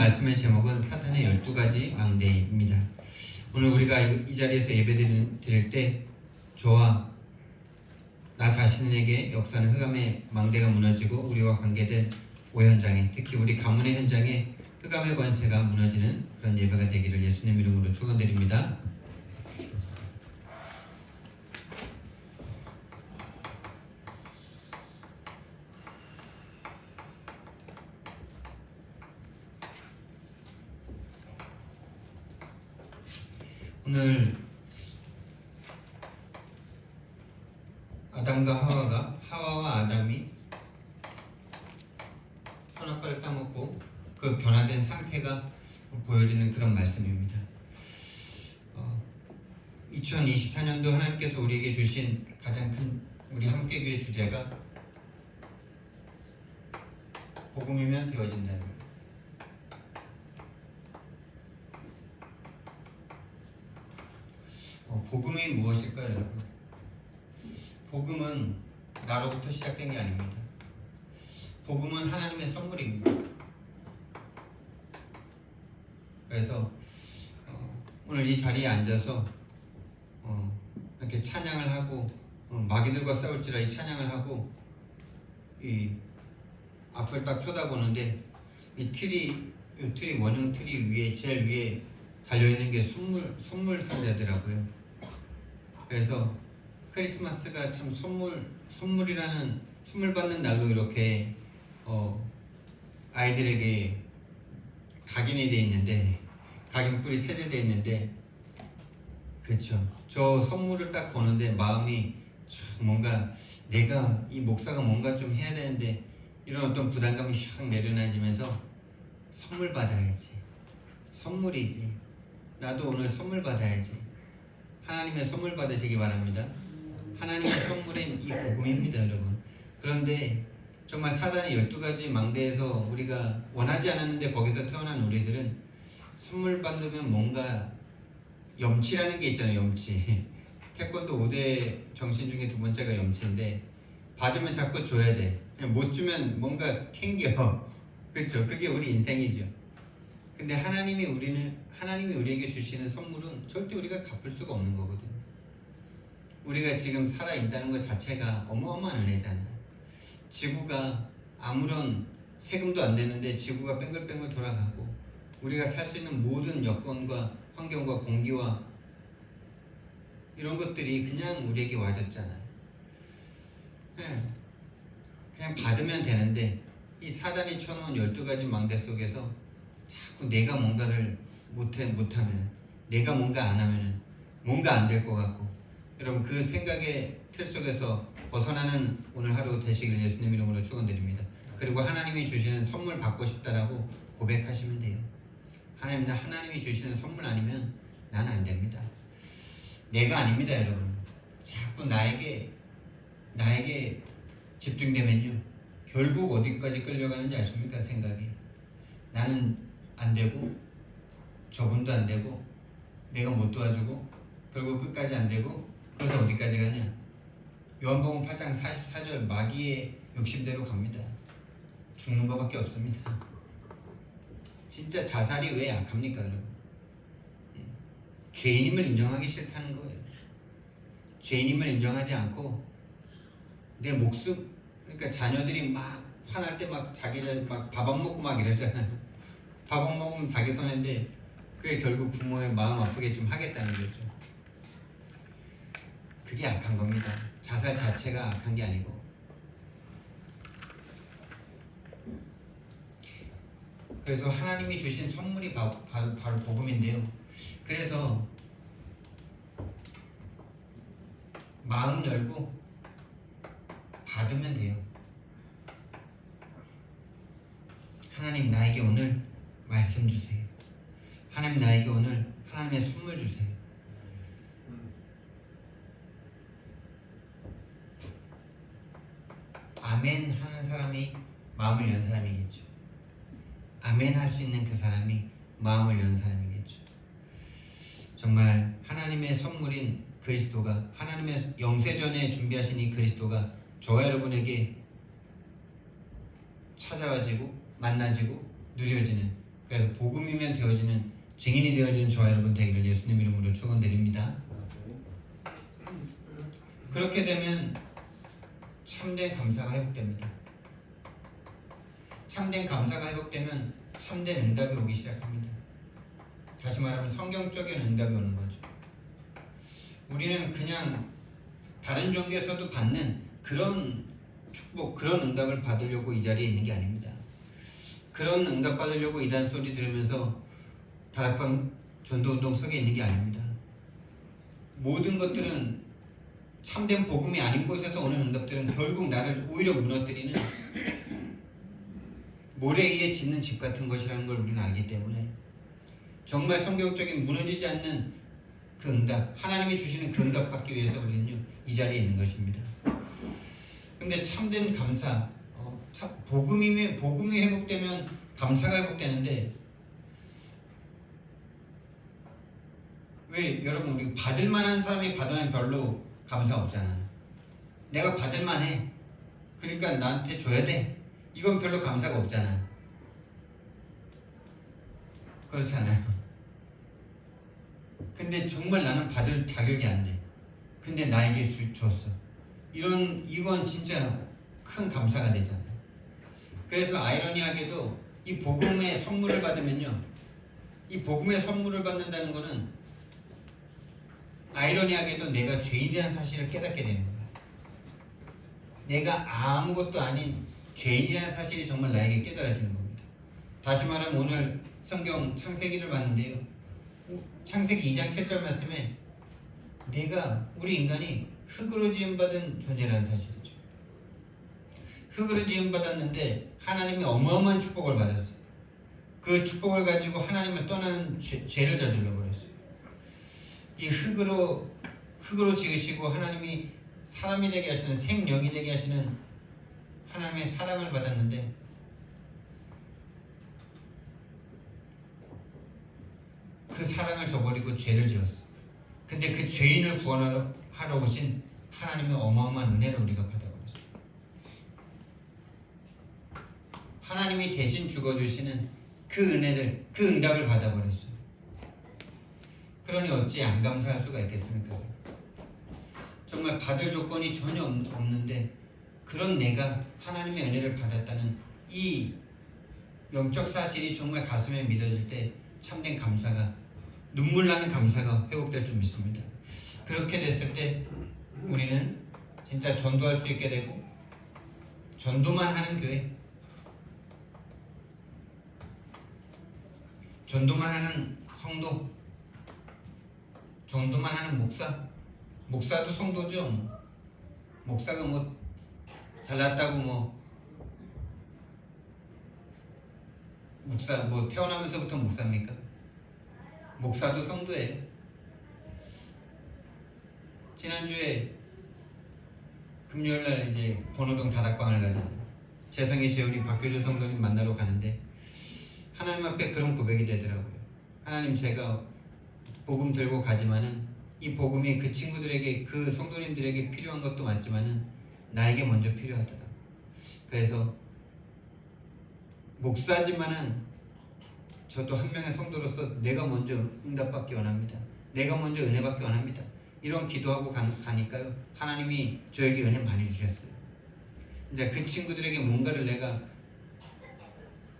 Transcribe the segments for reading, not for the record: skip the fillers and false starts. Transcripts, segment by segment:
말씀의 제목은 사탄의 12가지 망대입니다. 오늘 우리가 이 자리에서 예배 드릴 때 저와 나 자신에게 역사는 흑암의 망대가 무너지고 우리와 관계된 오현장에, 특히 우리 가문의 현장에 흑암의 권세가 무너지는 그런 예배가 되기를 예수님 이름으로 축원드립니다. 오늘 아담과 하와와 아담이 선악과를 따먹고 그 변화된 상태가 보여지는 그런 말씀입니다. 2024년도 하나님께서 우리에게 주신 가장 큰 우리 함께교회 주제가 복음이면 되어진다는 거예요. 복음이 무엇일까요, 여러분? 복음은 나로부터 시작된 게 아닙니다. 복음은 하나님의 선물입니다. 그래서 오늘 이 자리에 앉아서 이렇게 찬양을 하고 마귀들과 싸울지라 이 찬양을 하고 이 앞을 딱 쳐다보는데 이 틀이 원형 틀이 위에 제일 위에 달려있는 게 선물 상자더라고요. 그래서 크리스마스가 참 선물이라는 선물 받는 날로 이렇게 아이들에게 각인이 돼 있는데 각인뿔이 체제돼 있는데 그렇죠. 저 선물을 딱 보는데 마음이 참 뭔가 내가 이 목사가 뭔가 좀 해야 되는데 이런 어떤 부담감이 샥 내려놔지면서 선물 받아야지. 선물이지. 나도 오늘 선물 받아야지. 하나님의 선물 받으시기 바랍니다. 하나님의 선물은 이 복음입니다, 여러분. 그런데 정말 사단의 12가지 망대에서 우리가 원하지 않았는데 거기서 태어난 우리들은 선물 받으면 뭔가 염치라는 게 있잖아요. 염치. 태권도 5대 정신 중에 두 번째가 염치인데 받으면 자꾸 줘야 돼. 못 주면 뭔가 캥겨. 그렇죠? 그게 우리 인생이죠. 근데 하나님이 우리에게 주시는 선물은 절대 우리가 갚을 수가 없는 거거든요. 우리가 지금 살아있다는 것 자체가 어마어마한 은혜잖아요. 지구가 아무런 세금도 안 내는데 지구가 뱅글뱅글 돌아가고 우리가 살 수 있는 모든 여건과 환경과 공기와 이런 것들이 그냥 우리에게 와줬잖아요. 그냥 받으면 되는데 이 사단이 쳐놓은 12가지 망대 속에서 자꾸 내가 뭔가를 못하면 내가 뭔가 안 하면 뭔가 안 될 것 같고 여러분 그 생각의 틀 속에서 벗어나는 오늘 하루 되시길 예수님 이름으로 축원드립니다. 그리고 하나님이 주시는 선물 받고 싶다라고 고백하시면 돼요. 하나님이 주시는 선물 아니면 나는 안 됩니다. 내가 아닙니다, 여러분. 자꾸 나에게 집중되면요 결국 어디까지 끌려가는지 아십니까? 생각이 나는 안 되고 저분도 안 되고 내가 못 도와주고 결국 끝까지 안 되고 그래서 어디까지 가냐? 요한복음 8장 44절 마귀의 욕심대로 갑니다. 죽는 것밖에 없습니다. 진짜 자살이 왜 약합니까, 여러분? 죄인임을 인정하기 싫다는 거예요. 죄인임을 인정하지 않고 내 목숨, 그러니까 자녀들이 막 화날 때 막 자기를 막 밥 안 먹고 막 이러잖아요. 밥 안 먹으면 자기 손해인데 그게 결국 부모의 마음 아프게 좀 하겠다는 거죠. 그게 악한 겁니다. 자살 자체가 악한 게 아니고. 그래서 하나님이 주신 선물이 바로 복음인데요. 그래서 마음 열고 받으면 돼요. 하나님 나에게 오늘 말씀 주세요. 하나님 나에게 오늘 하나님의 선물 주세요. 아멘 하는 사람이 마음을 연 사람이겠죠. 아멘 할 수 있는 그 사람이 마음을 연 사람이겠죠. 정말 하나님의 선물인 그리스도가 하나님의 영세전에 준비하신 이 그리스도가 저와 여러분에게 찾아와지고 만나지고 누려지는 그래서 복음이면 되어지는 증인이 되어지는 저와 여러분 되기를 예수님 이름으로 축원드립니다. 그렇게 되면 참된 감사가 회복됩니다. 참된 감사가 회복되면 참된 응답이 오기 시작합니다. 다시 말하면 성경적인 응답이 오는 거죠. 우리는 그냥 다른 종교에서도 받는 그런 축복, 그런 응답을 받으려고 이 자리에 있는 게 아닙니다. 그런 응답 받으려고 이단 소리 들으면서 다락방 전도운동 속에 있는 게 아닙니다. 모든 것들은 참된 복음이 아닌 곳에서 오는 응답들은 결국 나를 오히려 무너뜨리는 모래 위에 짓는 집 같은 것이라는 걸 우리는 알기 때문에 정말 성경적인 무너지지 않는 그 응답, 하나님이 주시는 그 응답 받기 위해서 우리는요 이 자리에 있는 것입니다. 근데 참된 감사, 복음이 회복되면 감사가 회복되는데 왜 여러분 우리 받을 만한 사람이 받으면 별로 감사 없잖아. 내가 받을 만해. 그러니까 나한테 줘야 돼. 이건 별로 감사가 없잖아. 그렇잖아요. 근데 정말 나는 받을 자격이 안 돼. 근데 나에게 줬어. 이건 진짜 큰 감사가 되잖아요. 그래서 아이러니하게도 이 복음의 선물을 받으면요, 이 복음의 선물을 받는다는 거는 아이러니하게도 내가 죄인이라는 사실을 깨닫게 되는 거예요. 내가 아무것도 아닌 죄인이라는 사실이 정말 나에게 깨달아지는 겁니다. 다시 말하면 오늘 성경 창세기를 봤는데요, 창세기 2장 7절 말씀에 우리 인간이 흙으로 지음받은 존재라는 사실이죠. 흙으로 지음받았는데 하나님이 어마어마한 축복을 받았어요. 그 축복을 가지고 하나님을 떠나는 죄를 저질러 버렸어요. 이 흙으로 지으시고 하나님이 사람이 되게 하시는, 생명이 되게 하시는 하나님의 사랑을 받았는데 그 사랑을 저버리고 죄를 지었어. 근데 그 죄인을 구원하러 오신 하나님의 어마어마한 은혜를 우리가 받아버렸어요. 하나님이 대신 죽어주시는 그 은혜를, 그 응답을 받아버렸어요. 그러니 어찌 안 감사할 수가 있겠습니까? 정말 받을 조건이 전혀 없는데 그런 내가 하나님의 은혜를 받았다는 이 영적 사실이 정말 가슴에 믿어질 때 참된 감사가, 눈물 나는 감사가 회복될 줄 믿습니다. 그렇게 됐을 때 우리는 진짜 전도할 수 있게 되고, 전도만 하는 교회, 전도만 하는 성도, 전도만 하는 목사도 성도죠. 목사가 뭐 잘났다고 목사 태어나면서부터 목사입니까? 목사도 성도예요. 지난주에 금요일날 이제 번호동 다락방을 가잖아요. 재성이 재훈이 박교주 성도님 만나러 가는데 하나님 앞에 그런 고백이 되더라고요. 하나님, 제가 복음 들고 가지만은 이 복음이 그 친구들에게, 그 성도님들에게 필요한 것도 맞지만은 나에게 먼저 필요하더라고요. 그래서 목사지만은 저도 한 명의 성도로서 내가 먼저 응답받기 원합니다. 내가 먼저 은혜받기 원합니다. 이런 기도하고 가니까요, 하나님이 저에게 은혜 많이 주셨어요. 이제 그 친구들에게 뭔가를 내가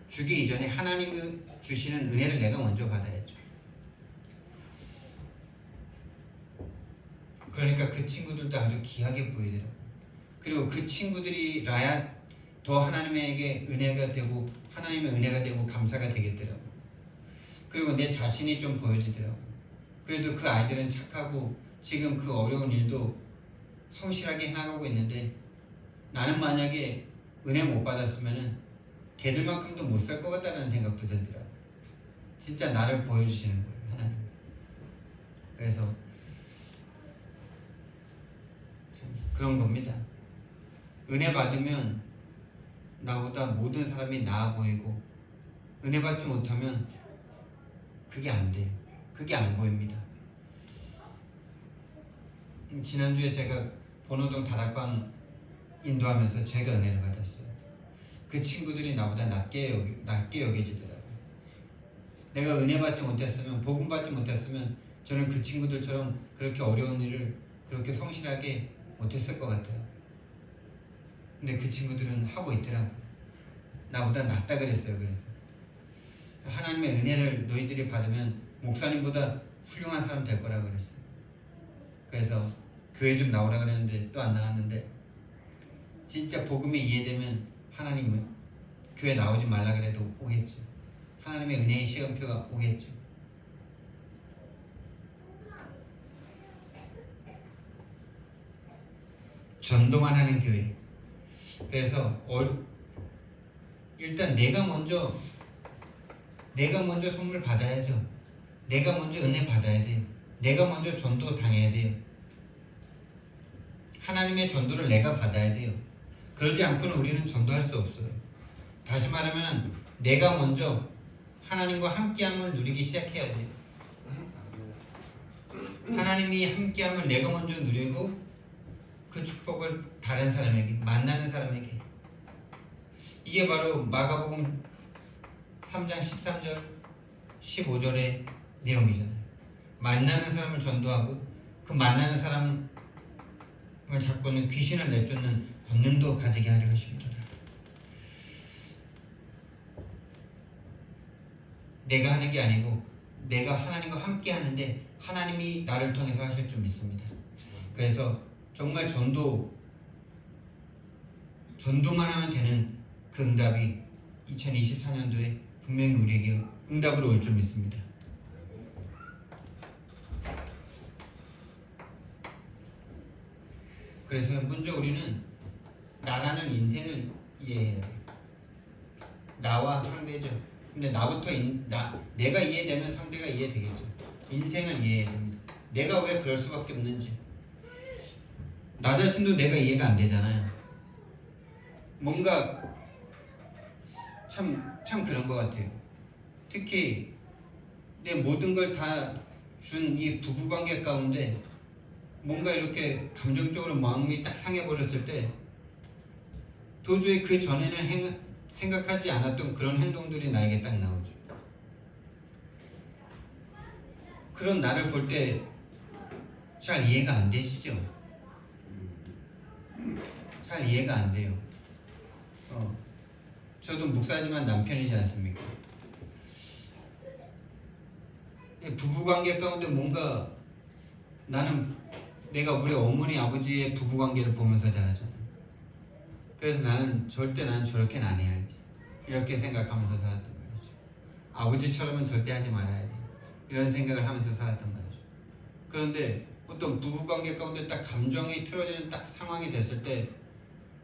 주기 이전에 하나님이 주시는 은혜를 내가 먼저 받아야죠. 그러니까 그 친구들도 아주 귀하게 보이더라고요. 그리고 그 친구들이라야 더 하나님에게 은혜가 되고, 하나님의 은혜가 되고 감사가 되겠더라고요. 그리고 내 자신이 좀 보여지더라고요. 그래도 그 아이들은 착하고 지금 그 어려운 일도 성실하게 해나가고 있는데, 나는 만약에 은혜 못 받았으면은 걔들만큼도 못 살 것 같다는 생각도 들더라고요. 진짜 나를 보여주시는 거예요, 하나님. 그래서 참 그런 겁니다. 은혜 받으면 나보다 모든 사람이 나아 보이고, 은혜 받지 못하면 그게 안 돼요. 그게 안 보입니다. 지난주에 제가 번호동 다락방 인도하면서 제가 은혜를 받았어요. 그 친구들이 나보다 낮게 여겨지더라고요. 내가 은혜 받지 못했으면, 복음 받지 못했으면 저는 그 친구들처럼 그렇게 어려운 일을 그렇게 성실하게 못했을 것 같아요. 근데 그 친구들은 하고 있더라고요. 나보다 낫다 그랬어요. 그래서 하나님의 은혜를 너희들이 받으면 목사님보다 훌륭한 사람 될 거라 그랬어요. 그래서 교회 좀 나오라 그랬는데 또 안 나왔는데, 진짜 복음이 이해되면 하나님은 교회 나오지 말라 그래도 오겠죠. 하나님의 은혜의 시간표가 오겠죠. 전도만 하는 교회. 그래서 일단 내가 먼저 선물 받아야죠. 내가 먼저 은혜 받아야 돼요. 내가 먼저 전도 당해야 돼요. 하나님의 전도를 내가 받아야 돼요. 그러지 않고는 우리는 전도할 수 없어요. 다시 말하면 내가 먼저 하나님과 함께함을 누리기 시작해야 돼요. 하나님이 함께함을 내가 먼저 누리고 그 축복을 다른 사람에게, 만나는 사람에게. 이게 바로 마가복음 3장 13절 15절의 내용이잖아요. 만나는 사람을 전도하고 그 만나는 사람을 잡고는 귀신을 내쫓는 권능도 가지게 하려 하십니다. 내가 하는 게 아니고 내가 하나님과 함께 하는데 하나님이 나를 통해서 하실 줄 믿습니다. 그래서 정말 전도만 하면 되는 그 응답이 2024년도에 분명히 우리에게 응답으로 올 줄 믿습니다. 그래서 먼저 우리는 나라는 인생을 이해해야 돼요. 나와 상대죠. 근데 나부터 내가 이해되면 상대가 이해되겠죠. 인생을 이해해야 됩니다. 내가 왜 그럴 수밖에 없는지. 나 자신도 내가 이해가 안 되잖아요. 뭔가 참 그런 것 같아요. 특히 내 모든 걸 다 준 이 부부관계 가운데 뭔가 이렇게 감정적으로 마음이 딱 상해버렸을 때 도저히 그 전에는 생각하지 않았던 그런 행동들이 나에게 딱 나오죠. 그런 나를 볼 때 잘 이해가 안 되시죠? 잘 이해가 안 돼요. 저도 목사지만 남편이지 않습니까? 부부관계 가운데 뭔가 내가 우리 어머니 아버지의 부부관계를 보면서 자라잖아요. 그래서 나는 저렇게는 안 해야지 이렇게 생각하면서 살았단 말이죠. 아버지처럼은 절대 하지 말아야지 이런 생각을 하면서 살았단 말이죠. 그런데 어떤 부부관계 가운데 딱 감정이 틀어지는 딱 상황이 됐을 때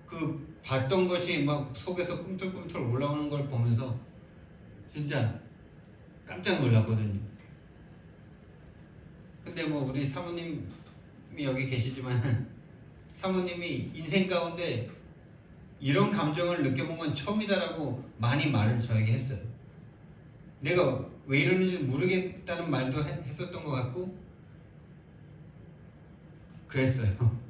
그 봤던 것이 막 속에서 꿈틀꿈틀 올라오는 걸 보면서 진짜 깜짝 놀랐거든요. 근데 뭐 우리 사모님이 여기 계시지만 사모님이 인생 가운데 이런 감정을 느껴본 건 처음이다라고 많이 말을 저에게 했어요. 내가 왜 이러는지 모르겠다는 말도 했었던 것 같고 그랬어요.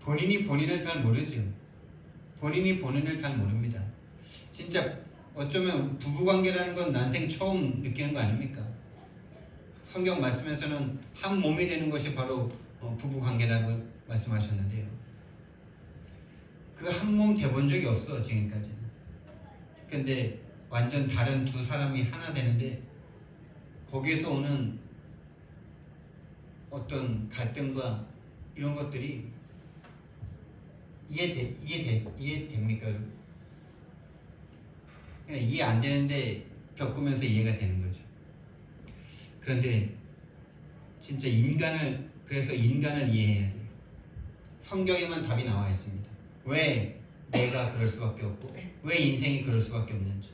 본인이 본인을 잘 모르죠. 본인이 본인을 잘 모릅니다. 진짜 어쩌면 부부관계라는 건 난생 처음 느끼는 거 아닙니까? 성경 말씀에서는 한 몸이 되는 것이 바로 부부관계라고 말씀하셨는데요. 그 한 몸 돼본 적이 없어 지금까지는. 근데 완전 다른 두 사람이 하나 되는데 거기에서 오는 어떤 갈등과 이런 것들이 이해됩니까? 그냥 이해 안 되는데 겪으면서 이해가 되는 거죠. 그런데 진짜 그래서 인간을 이해해야 돼요. 성경에만 답이 나와 있습니다. 왜 내가 그럴 수밖에 없고 왜 인생이 그럴 수밖에 없는지.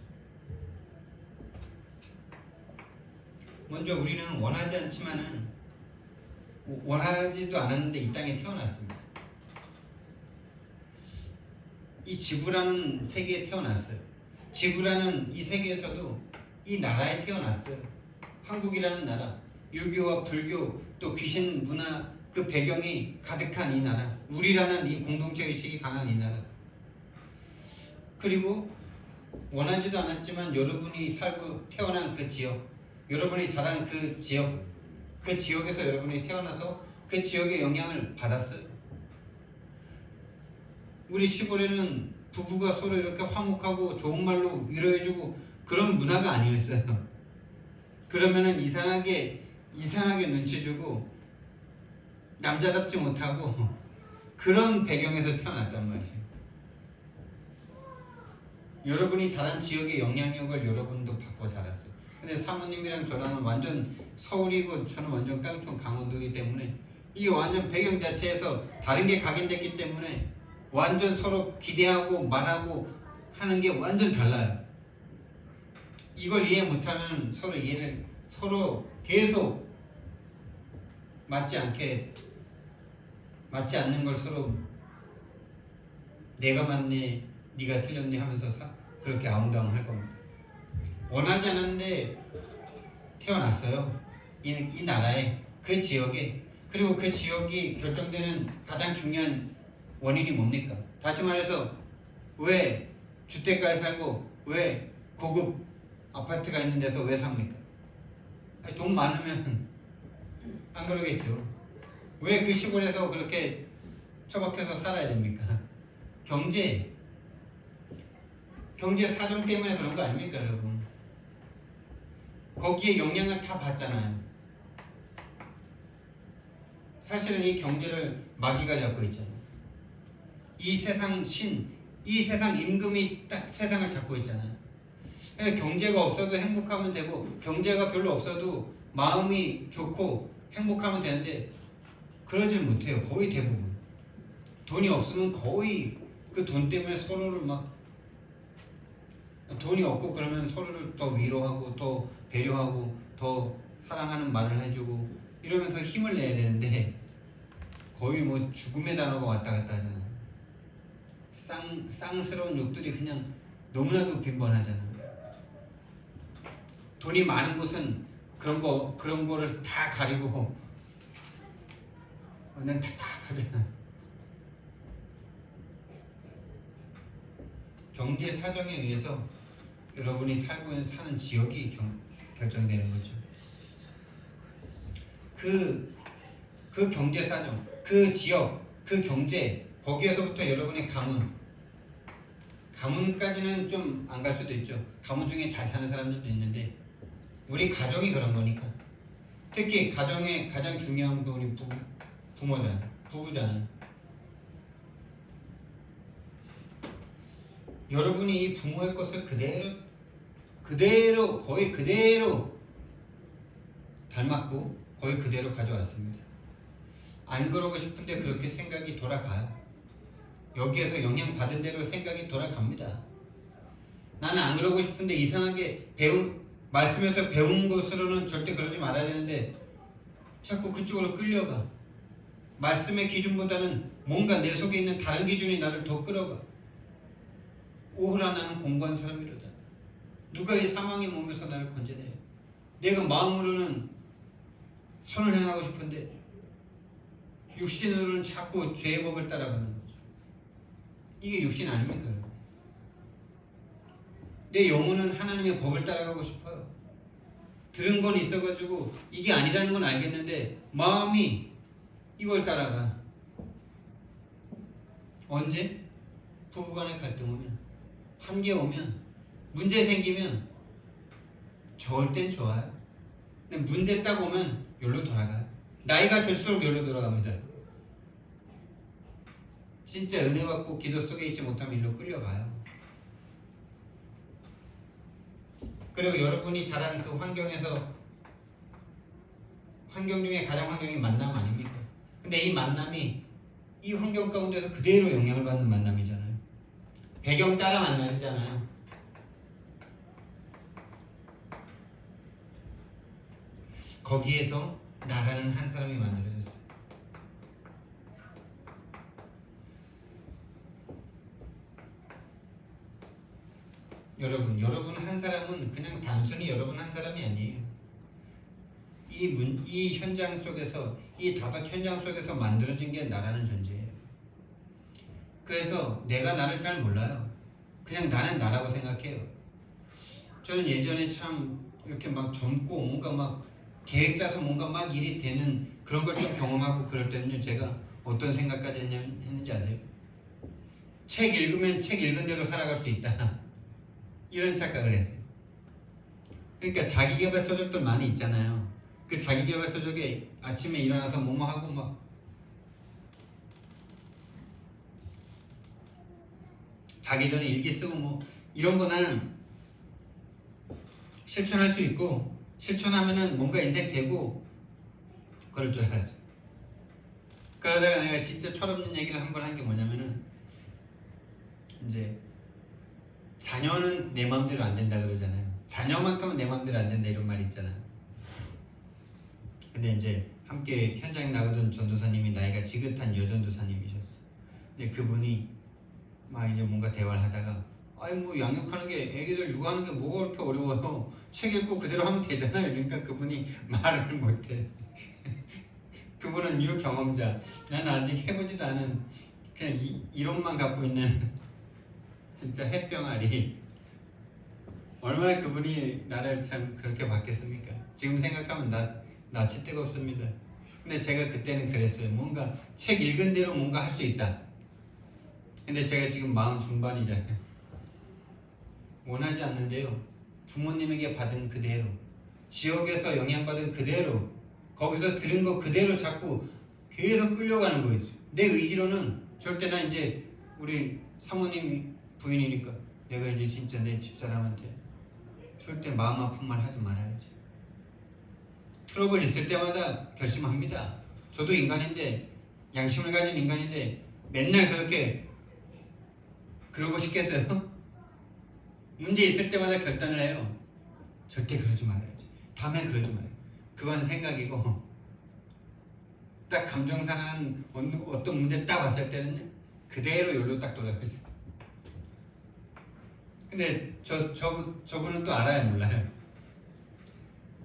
먼저 우리는 원하지도 않았는데 이 땅에 태어났습니다. 이 지구라는 세계에 태어났어요. 지구라는 이 세계에서도 이 나라에 태어났어요. 한국이라는 나라, 유교와 불교 또 귀신 문화 그 배경이 가득한 이 나라, 우리라는 이 공동체 의식이 강한 이 나라. 그리고 원하지도 않았지만 여러분이 살고 태어난 그 지역, 여러분이 자란 그 지역, 그 지역에서 여러분이 태어나서 그 지역의 영향을 받았어요. 우리 시골에는 부부가 서로 이렇게 화목하고 좋은 말로 위로해주고 그런 문화가 아니었어요. 그러면은 이상하게 눈치 주고 남자답지 못하고 그런 배경에서 태어났단 말이에요. 여러분이 자란 지역의 영향력을 여러분도 받고 자랐어요. 근데 사모님이랑 저랑은 완전 서울이고 저는 완전 깡총 강원도이기 때문에 이게 완전 배경 자체에서 다른 게 각인됐기 때문에 완전 서로 기대하고 말하고 하는 게 완전 달라요. 이걸 이해 못하면 서로 계속 맞지 않는 걸 서로 내가 맞네 네가 틀렸네 하면서 그렇게 아웅다웅 할 겁니다. 원하지 않았는데 태어났어요. 이 나라에, 그 지역에. 그리고 그 지역이 결정되는 가장 중요한 원인이 뭡니까? 다시 말해서 왜 주택가에 살고 왜 고급 아파트가 있는 데서 왜 삽니까? 아니, 돈 많으면 안 그러겠죠. 왜 그 시골에서 그렇게 처박혀서 살아야 됩니까? 경제 사정 때문에 그런 거 아닙니까, 여러분? 거기에 영향을 다 받잖아요. 사실은 이 경제를 마귀가 잡고 있잖아요. 이 세상 이 세상 임금이 딱 세상을 잡고 있잖아요. 그러니까 경제가 없어도 행복하면 되고 경제가 별로 없어도 마음이 좋고 행복하면 되는데 그러질 못해요. 거의 대부분. 돈이 없으면 거의 그 돈 때문에 서로를 막 돈이 없고 그러면 서로를 더 위로하고 더 배려하고 더 사랑하는 말을 해주고 이러면서 힘을 내야 되는데 거의 뭐 죽음의 단어가 왔다 갔다 하잖아요. 쌍스러운 욕들이 그냥 너무나도 빈번하잖아요. 돈이 많은 곳은 그런 거를 다 가리고 완전 답답하잖아요. 경제 사정에 의해서 여러분이 사는 지역이 결정되는 거죠. 그 경제 사정, 그 지역, 그 경제, 거기에서부터 여러분의 가문까지는 좀 안 갈 수도 있죠. 가문 중에 잘 사는 사람들도 있는데 우리 가족이 그런 거니까. 특히 가정의 가장 중요한 분이 부부잖아요. 여러분이 이 부모의 것을 거의 그대로 닮았고 거의 그대로 가져왔습니다. 안 그러고 싶은데 그렇게 생각이 돌아가요. 여기에서 영향받은 대로 생각이 돌아갑니다. 나는 안 그러고 싶은데 이상하게 말씀에서 배운 것으로는 절대 그러지 말아야 되는데 자꾸 그쪽으로 끌려가. 말씀의 기준보다는 뭔가 내 속에 있는 다른 기준이 나를 더 끌어가. 오호라 나는 공고한 사람이로다. 누가 이 사망의 몸에서 나를 건져내요. 내가 마음으로는 선을 행하고 싶은데 육신으로는 자꾸 죄의 법을 따라가는 거죠. 이게 육신 아닙니까? 내 영혼은 하나님의 법을 따라가고 싶어요. 들은 건 있어가지고 이게 아니라는 건 알겠는데 마음이 이걸 따라가. 언제? 부부간의 갈등 오면, 한계 오면, 문제 생기면 좋을 땐 좋아요. 근데 문제 딱 오면 여기로 돌아가요. 나이가 들수록 여기로 돌아갑니다. 진짜 은혜 받고 기도 속에 있지 못하면 일로 끌려가요. 그리고 여러분이 자란 그 환경 중에 가장 환경이 만남 아닙니까? 근데 이 만남이 이 환경 가운데서 그대로 영향을 받는 만남이잖아요. 배경 따라 만나지잖아요. 거기에서 나라는 한 사람이 만들어졌어요. 여러분 한 사람은 그냥 단순히 여러분 한 사람이 아니에요. 이 현장 속에서, 이 다섯 현장 속에서 만들어진 게 나라는 존재예요. 그래서 내가 나를 잘 몰라요. 그냥 나는 나라고 생각해요. 저는 예전에 참 이렇게 막 젊고 뭔가 막 계획 짜서 뭔가 막 일이 되는 그런 걸 좀 경험하고 그럴 때는요, 제가 어떤 생각까지 했는지 아세요? 책 읽으면 책 읽은 대로 살아갈 수 있다. 이런 착각을 했어요. 그러니까 자기계발서적들 많이 있잖아요. 그 자기계발서적에 아침에 일어나서 뭐뭐 하고 막 자기 전에 일기 쓰고 뭐 이런 거는 실천할 수 있고 실천하면은 뭔가 인생 되고 그럴 줄 알았어요. 그러다가 내가 진짜 철없는 얘기를 한 번 한 게 뭐냐면은 이제 자녀는 내 마음대로 안 된다 그러잖아요. 자녀만큼은 내 마음대로 안 된다 이런 말이 있잖아요. 근데 이제 함께 현장에 나가던 전도사님이 나이가 지긋한 여전도사님이셨어. 근데 그분이 막 이제 뭔가 대화를 하다가 아니 뭐 양육하는 게 애기들 육아하는 게 뭐가 그렇게 어려워요. 책 읽고 그대로 하면 되잖아요. 그러니까 그분이 말을 못해. 그분은 유경험자. 나는 아직 해보지도 않은 그냥 이론만 갖고 있는 진짜 햇병아리. 얼마나 그분이 나를 참 그렇게 봤겠습니까? 지금 생각하면 낯이 뜨겁습니다. 근데 제가 그때는 그랬어요. 뭔가 책 읽은 대로 뭔가 할 수 있다. 근데 제가 지금 40 중반이잖아요. 원하지 않는데요. 부모님에게 받은 그대로, 지역에서 영향받은 그대로, 거기서 들은 거 그대로 자꾸 계속 끌려가는 거였죠. 내 의지로는 절대 나 이제 우리 사모님 부인이니까 내가 이제 진짜 내 집사람한테 절대 마음 아픈 말 하지 말아야지. 트러블 있을 때마다 결심합니다. 저도 인간인데 양심을 가진 인간인데 맨날 그렇게 그러고 싶겠어요? 문제 있을 때마다 결단을 해요. 절대 그러지 말아야지. 다음엔 그러지 말아요. 그건 생각이고 딱 감정 상하는 어떤 문제 딱 왔을 때는 그대로 여기로 딱 돌아가 있어요. 근데 저분은 또 알아요 몰라요?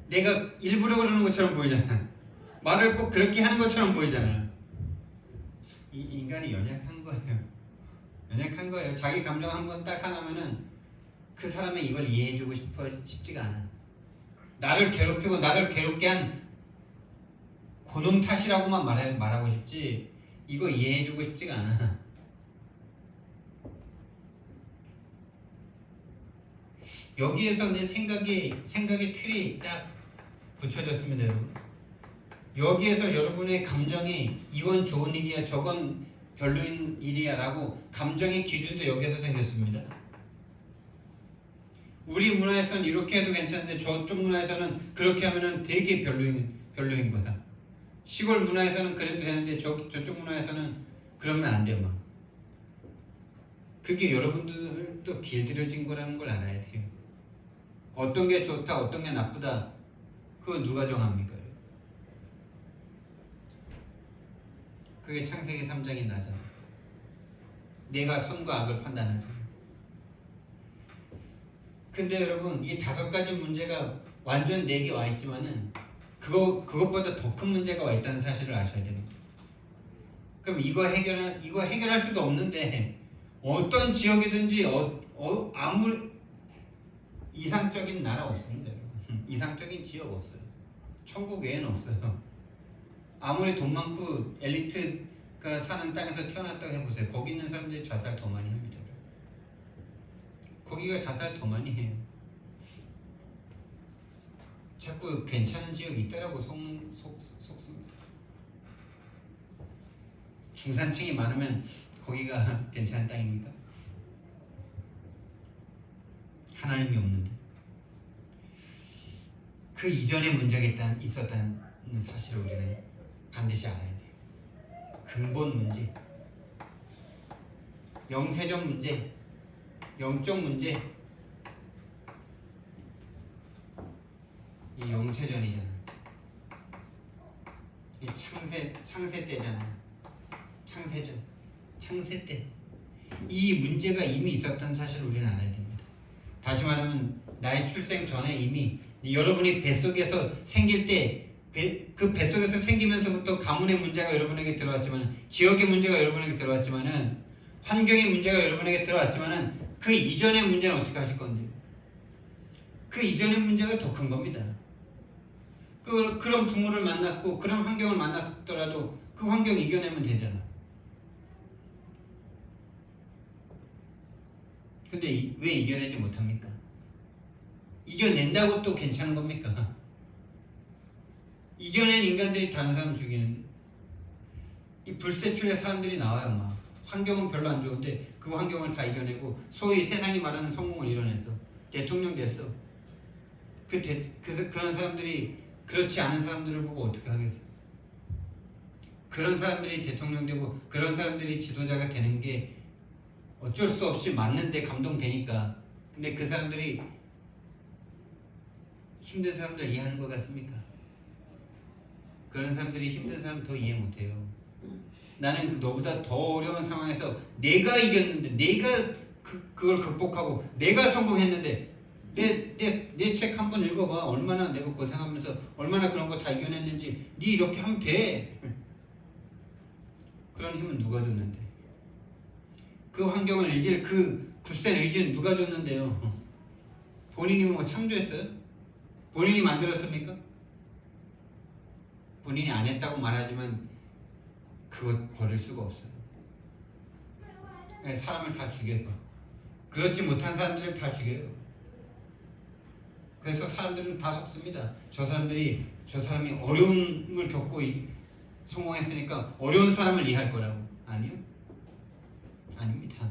내가 일부러 그러는 것처럼 보이잖아. 말을 꼭 그렇게 하는 것처럼 보이잖아. 이 인간이 연약한 거예요. 연약한 거예요. 자기 감정 한번 딱 상하면은 그 사람이 이걸 이해해주고 싶지가 않아. 나를 괴롭히고 나를 괴롭게 한 그놈 탓이라고만 말하고 싶지 이거 이해해주고 싶지가 않아. 여기에서 내 생각의 틀이 딱 붙여졌습니다, 여러분. 여기에서 여러분의 감정이 이건 좋은 일이야, 저건 별로인 일이야 라고 감정의 기준도 여기에서 생겼습니다. 우리 문화에서는 이렇게 해도 괜찮은데 저쪽 문화에서는 그렇게 하면은 되게 별로인 거야. 시골 문화에서는 그래도 되는데 저쪽 문화에서는 그러면 안 돼요. 막. 그게 여러분들도 길들여진 거라는 걸 알아야 돼요. 어떤 게 좋다, 어떤 게 나쁘다, 그거 누가 정합니까? 그게 창세기 3장이 나잖아. 내가 선과 악을 판단하잖아. 근데 여러분 이 5가지 문제가 완전 내게 와 있지만은 그것보다 더 큰 문제가 와 있다는 사실을 아셔야 됩니다. 그럼 이거 해결할 수도 없는데 어떤 지역이든지 아무리 이상적인 나라 없습니다. 이상적인 지역 없어요. 천국 외에는 없어요. 아무리 돈 많고 엘리트가 사는 땅에서 태어났다고 해보세요. 거기 있는 사람들이 자살 더 많이 합니다. 거기가 자살 더 많이 해요. 자꾸 괜찮은 지역이 있더라고 속습니다. 중산층이 많으면 거기가 괜찮은 땅입니까? 하나님이 없는데. 그 이전에 문제가 있었다는 사실을 우리는 반드시 알아야 돼요. 근본 문제, 영세적 문제, 영적 문제, 이 영세전이잖아. 이 창세 때잖아. 창세 때. 이 문제가 이미 있었다는 사실을 우리는 알아야 됩니다. 다시 말하면 나의 출생 전에 이미 여러분이 뱃속에서 생길 때 그 뱃속에서 생기면서부터 가문의 문제가 여러분에게 들어왔지만, 지역의 문제가 여러분에게 들어왔지만은, 환경의 문제가 여러분에게 들어왔지만은 그 이전의 문제는 어떻게 하실 건데요? 그 이전의 문제가 더 큰 겁니다. 그런 부모를 만났고 그런 환경을 만났더라도 그 환경 이겨내면 되잖아. 근데 왜 이겨내지 못합니까? 이겨낸다고 또 괜찮은 겁니까? 이겨낸 인간들이 다른 사람 죽이는, 이 불세출의 사람들이 나와요. 막 환경은 별로 안 좋은데 그 환경을 다 이겨내고 소위 세상이 말하는 성공을 이뤄냈어. 대통령 됐어. 그런 사람들이 그렇지 않은 사람들을 보고 어떻게 하겠어? 그런 사람들이 대통령 되고 그런 사람들이 지도자가 되는 게 어쩔 수 없이 맞는데 감동되니까. 근데 그 사람들이 힘든 사람들 이해하는 것 같습니까? 그런 사람들이 힘든 사람 더 이해 못해요. 나는 너보다 더 어려운 상황에서 내가 이겼는데, 내가 그걸 극복하고 내가 성공했는데, 내 책 한번 읽어봐. 얼마나 내가 고생하면서 얼마나 그런 거 다 이겨냈는지. 네 이렇게 하면 돼. 그런 힘은 누가 줬는데? 그 환경을 이길 그 굳센 의지는 누가 줬는데요? 본인이 뭐 창조했어요? 본인이 만들었습니까? 본인이 안 했다고 말하지만 그것 버릴 수가 없어요. 사람을 다 죽여요. 그렇지 못한 사람들을 다 죽여요. 그래서 사람들은 다 속습니다. 저 사람이 어려움을 겪고 성공했으니까 어려운 사람을 이해할 거라고. 아니요. 아닙니다.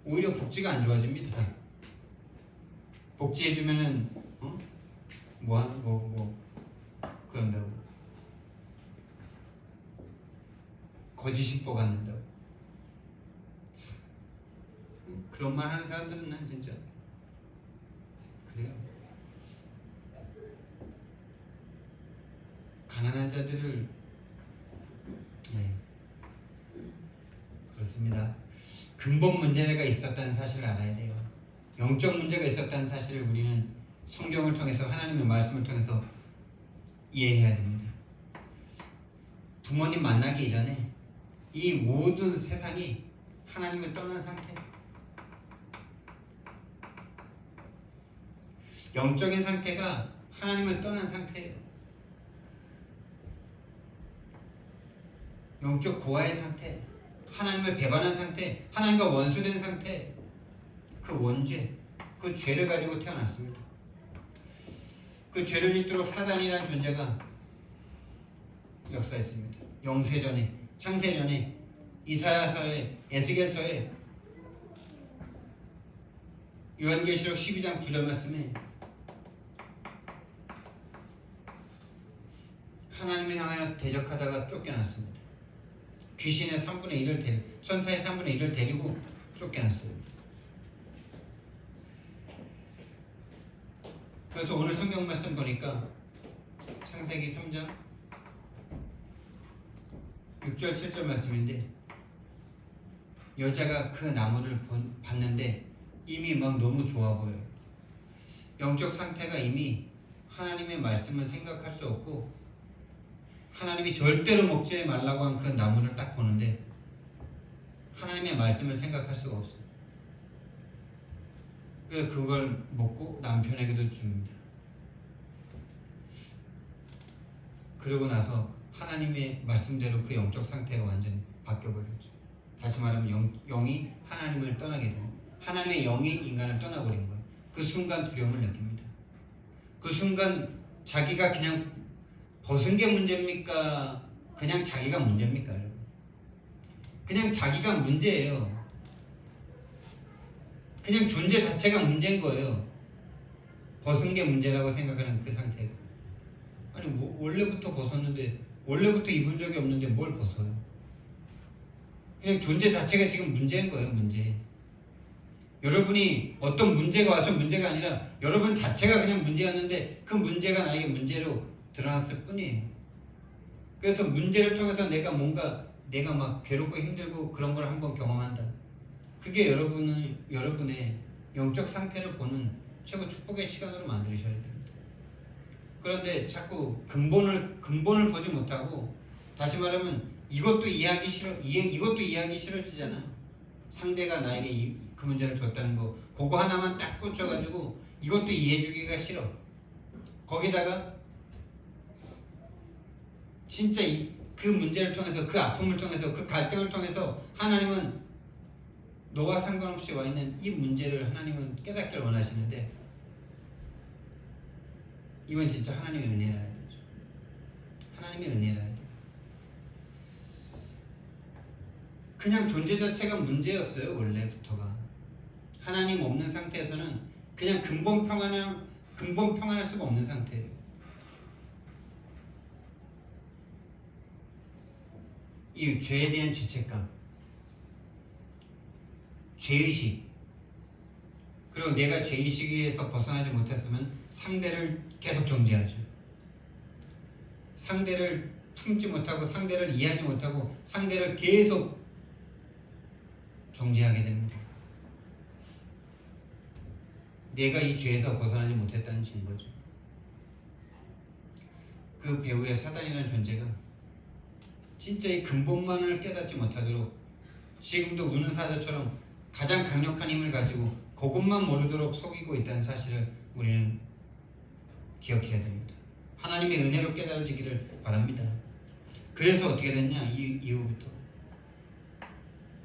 오히려 복지가 안 좋아집니다. 복지해주면은 그런다고. 거짓 신보 갖는다고. 그런 말 하는 사람들은 난 진짜 그래요. 가난한 자들을 그렇습니다. 근본 문제가 있었다는 사실을 알아야 돼요. 영적 문제가 있었다는 사실을 우리는 성경을 통해서, 하나님의 말씀을 통해서 이해해야 됩니다. 부모님 만나기 이전에 이 모든 세상이 하나님을 떠난 상태, 영적인 상태가 하나님을 떠난 상태예요. 영적 고아의 상태, 하나님을 배반한 상태, 하나님과 원수된 상태, 그 원죄, 그 죄를 가지고 태어났습니다. 그 죄를 짓도록 사단이라는 존재가 역사했습니다. 영세전에, 창세전에, 이사야서에, 에스겔서에, 요한계시록 12장 9절 말씀에 하나님을 향하여 대적하다가 쫓겨났습니다. 귀신의 3분의 1을 천사의 3분의 1을 데리고 쫓겨났어요. 그래서 오늘 성경 말씀 보니까 창세기 3장 6절 7절 말씀인데, 여자가 그 나무를 봤는데 이미 막 너무 좋아 보여요. 영적 상태가 이미 하나님의 말씀을 생각할 수 없고, 하나님이 절대로 먹지 말라고 한 그 나무를 딱 보는데 하나님의 말씀을 생각할 수가 없어요. 그래서 그걸 먹고 남편에게도 줍니다. 그러고 나서 하나님의 말씀대로 그 영적 상태가 완전히 바뀌어버렸죠. 다시 말하면 영이 하나님을 떠나게 되는, 하나님의 영이 인간을 떠나버린 거예요. 그 순간 두려움을 느낍니다. 그 순간 자기가 그냥 벗은 게 문제입니까? 그냥 자기가 문제입니까, 여러분? 그냥 자기가 문제예요. 그냥 존재 자체가 문제인 거예요. 벗은 게 문제라고 생각하는 그 상태가. 아니 원래부터 벗었는데, 원래부터 입은 적이 없는데 뭘 벗어요? 그냥 존재 자체가 지금 문제인 거예요. 문제. 여러분이 어떤 문제가 와서 문제가 아니라 여러분 자체가 그냥 문제였는데 그 문제가 나에게 문제로 드러났을 뿐이에요. 그래서 문제를 통해서 내가 막 괴롭고 힘들고 그런 걸 한번 경험한다. 그게 여러분의 영적 상태를 보는 최고 축복의 시간으로 만드셔야 됩니다. 그런데 자꾸 근본을 보지 못하고, 다시 말하면 이것도 이해하기 싫어지잖아요. 상대가 나에게 그 문제를 줬다는 거, 그거 하나만 딱 꽂혀가지고 이것도 이해해주기가 싫어. 거기다가 진짜 그 문제를 통해서, 그 아픔을 통해서, 그 갈등을 통해서 하나님은 너와 상관없이 와 있는 이 문제를 하나님은 깨닫기를 원하시는데, 이건 진짜 하나님의 은혜라 해야 되죠. 하나님의 은혜라 해야 돼. 그냥 존재 자체가 문제였어요. 원래부터가. 하나님 없는 상태에서는 그냥 근본 평안할 수가 없는 상태예요. 이 죄에 대한 죄책감, 죄의식, 그리고 내가 죄의식에서 벗어나지 못했으면 상대를 계속 정죄하죠. 상대를 품지 못하고, 상대를 이해하지 못하고, 상대를 계속 정죄하게 됩니다. 내가 이 죄에서 벗어나지 못했다는 증거죠. 그 배후에 사단이라는 존재가 진짜 이 근본만을 깨닫지 못하도록 지금도 우는 사자처럼 가장 강력한 힘을 가지고 그것만 모르도록 속이고 있다는 사실을 우리는 기억해야 됩니다. 하나님의 은혜로 깨달아지기를 바랍니다. 그래서 어떻게 됐냐? 이후부터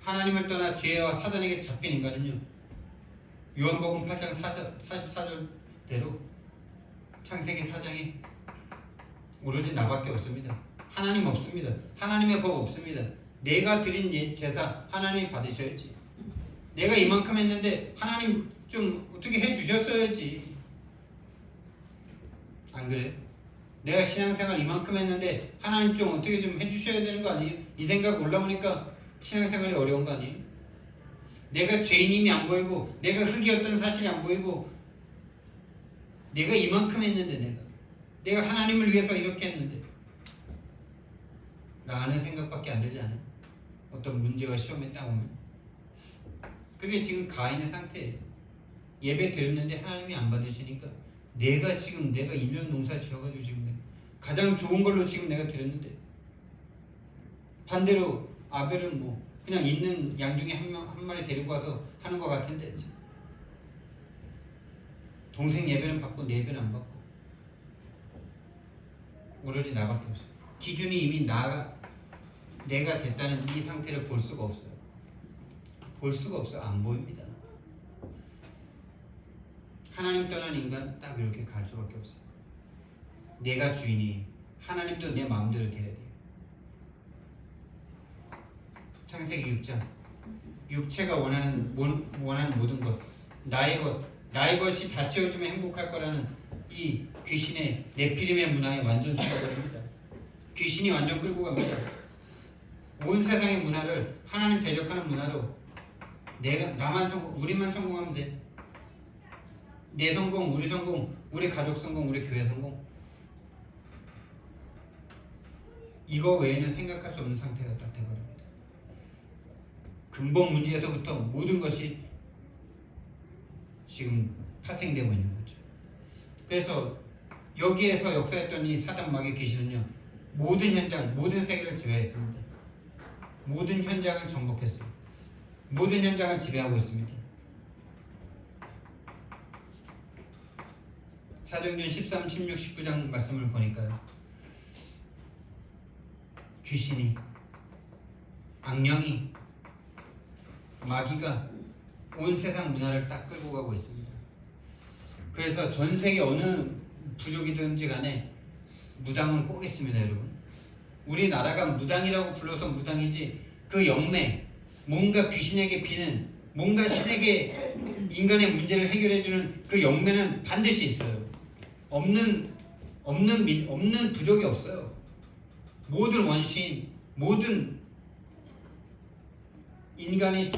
하나님을 떠나 죄와 사단에게 잡힌 인간은요, 요한복음 8장 44절대로 창세기 4장에 오로지 나밖에 없습니다. 하나님 없습니다. 하나님의 법 없습니다. 내가 드린 제사 하나님이 받으셔야지. 내가 이만큼 했는데 하나님 좀 어떻게 해주셨어야지. 안 그래요? 내가 신앙생활 이만큼 했는데 하나님 좀 어떻게 좀 해주셔야 되는 거 아니에요? 이 생각 올라오니까 신앙생활이 어려운 거 아니에요? 내가 죄인임이 안 보이고, 내가 흙이었던 사실이 안 보이고, 내가 이만큼 했는데, 내가 하나님을 위해서 이렇게 했는데 라는 생각밖에 안 들지 않아요? 어떤 문제와 시험에 딱 오면. 그게 지금 가인의 상태예요. 예배 드렸는데 하나님이 안 받으시니까 내가 1년 농사 지어가지고 지금 가장 좋은 걸로 지금 내가 드렸는데, 반대로 아벨은 뭐 그냥 있는 양 중에 한 마리 데리고 와서 하는 것 같은데, 동생 예배는 받고 내 예배는 안 받고 오로지 나밖에 없어요. 기준이 이미 내가 됐다는 이 상태를 볼 수가 없어요. 볼 수가 없어요. 안 보입니다. 하나님 떠난 인간 딱 이렇게 갈 수밖에 없어요. 내가 주인이, 하나님도 내 마음대로 돼야 돼요. 창세기 6장, 육체가 원하는 모든 것, 나의 것이 다 채워지면 행복할 거라는 이 귀신의 네피림의 문화에 완전 속아버립니다. 귀신이 완전 끌고 갑니다. 온 세상의 문화를 하나님 대적하는 문화로 우리만 성공하면 돼. 내 성공, 우리 가족 성공, 우리 교회 성공. 이거 외에는 생각할 수 없는 상태가 딱 돼버립니다. 근본 문제에서부터 모든 것이 지금 파생되고 있는 거죠. 그래서 여기에서 역사했던 이 사단 마귀 귀신은요, 모든 현장, 모든 세계를 지배했습니다. 모든 현장을 정복했습니다. 모든 현장을 지배하고 있습니다. 사도행전 13, 16, 19장 말씀을 보니까요, 귀신이, 악령이, 마귀가 온 세상 문화를 딱 끌고 가고 있습니다. 그래서 전 세계 어느 부족이든지 간에 무당은 꼭 있습니다, 여러분. 우리나라가 무당이라고 불러서 무당이지, 그 영매, 뭔가 귀신에게 비는, 뭔가 신에게 인간의 문제를 해결해주는 그 영매는 반드시 있어요. 없는 부족이 없어요. 모든 원시인, 모든 인간이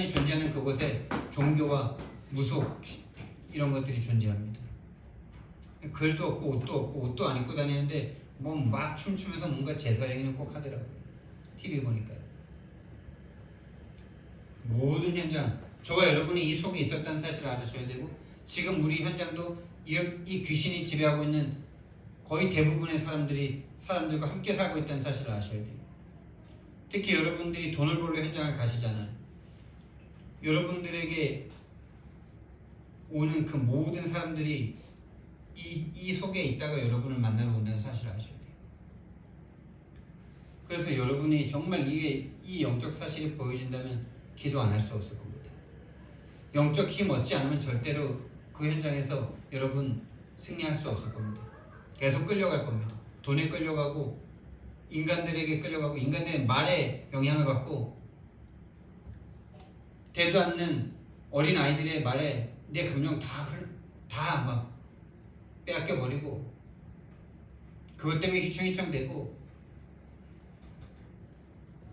존재하는 그곳에 종교와 무속 이런 것들이 존재합니다. 글도 없고 옷도 안 입고 다니는데 뭐 막 춤추면서 뭔가 제사 행위는 꼭 하더라고요. TV 보니까요. 모든 현장, 저와 여러분이 이 속에 있었다는 사실을 알으셔야 되고, 지금 우리 현장도 이 귀신이 지배하고 있는 거의 대부분의 사람들과 함께 살고 있다는 사실을 아셔야 돼요. 특히 여러분들이 돈을 벌러 현장을 가시잖아요. 여러분들에게 오는 그 모든 사람들이 이 속에 있다가 여러분을 만나러 온다는 사실을 아셔야 돼요. 그래서 여러분이 정말 이 영적 사실이 보여진다면 기도 안 할 수 없을 겁니다. 영적 힘 얻지 않으면 절대로 그 현장에서 여러분 승리할 수 없을 겁니다. 계속 끌려갈 겁니다. 돈에 끌려가고 인간들에게 끌려가고 인간들의 말에 영향을 받고 되도 않는 어린 아이들의 말에 내 감정 다 막 빼앗겨 버리고 그것 때문에 휘청휘청 대고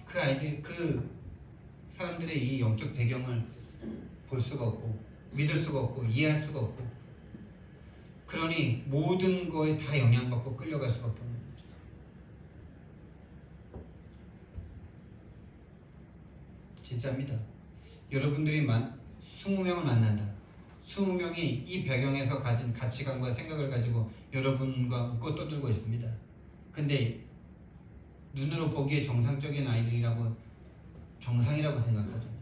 그 아이들 그 사람들의 이 영적 배경을 볼 수가 없고 믿을 수가 없고 이해할 수가 없고 그러니 모든 거에 다 영향받고 끌려갈 수밖에 없는 거죠. 진짜입니다. 여러분들이 20명을 만난다. 20명이 이 배경에서 가진 가치관과 생각을 가지고 여러분과 웃고 떠들고 있습니다. 근데 눈으로 보기에 정상적인 아이들이라고 정상이라고 생각하잖아요.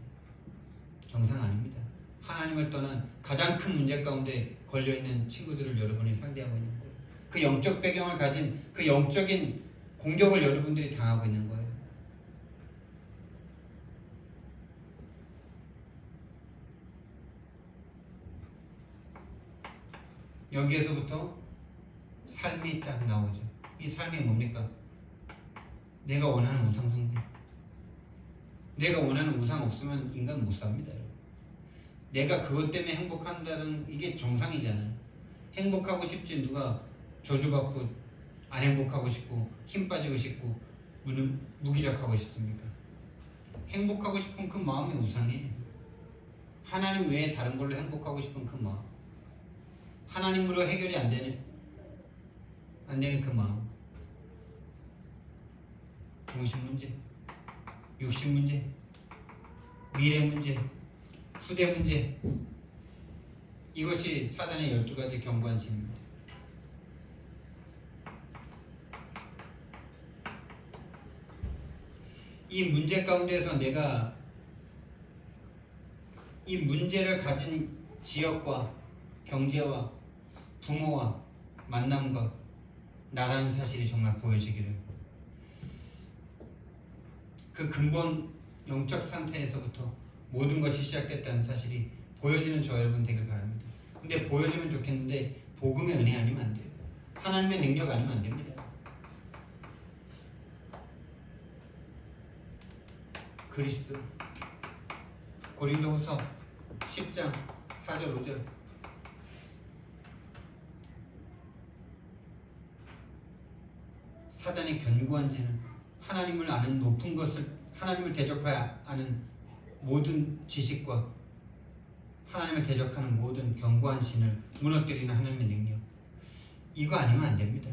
정상 아닙니다. 하나님을 떠난 가장 큰 문제 가운데 걸려있는 친구들을 여러분이 상대하고 있는 거예요. 그 영적 배경을 가진 그 영적인 공격을 여러분들이 당하고 있는 거예요. 여기에서부터 삶이 딱 나오죠. 이 삶이 뭡니까? 내가 원하는 우상 숭배. 내가 원하는 우상 없으면 인간 못 삽니다. 여러분. 내가 그것 때문에 행복한다는 이게 정상이잖아요. 행복하고 싶지 누가 저주받고 안 행복하고 싶고 힘 빠지고 싶고 무기력하고 싶습니까? 행복하고 싶은 그 마음이 우상이에요. 하나님 외에 다른 걸로 행복하고 싶은 그 마음. 하나님으로 해결이 안 되는 그 마음. 정신 문제, 육신 문제, 미래 문제, 후대 문제. 이것이 사단의 12가지 견고한 짐입니다. 이 문제 가운데서 내가 이 문제를 가진 지역과 경제와 부모와 만남과 나라는 사실이 정말 보여지기를 그 근본 영적 상태에서부터 모든 것이 시작됐다는 사실이 보여지는 저 여러분 되길 바랍니다. 근데 보여지면 좋겠는데 복음의 은혜 아니면 안 돼요. 하나님의 능력 아니면 안 됩니다. 그리스도 고린도후서 10장 4절 5절 사단의 견고한 지는 하나님을 아는 높은 것을 하나님을 대적하여 아는 모든 지식과 하나님을 대적하는 모든 견고한 신을 무너뜨리는 하나님의 능력. 이거 아니면 안 됩니다.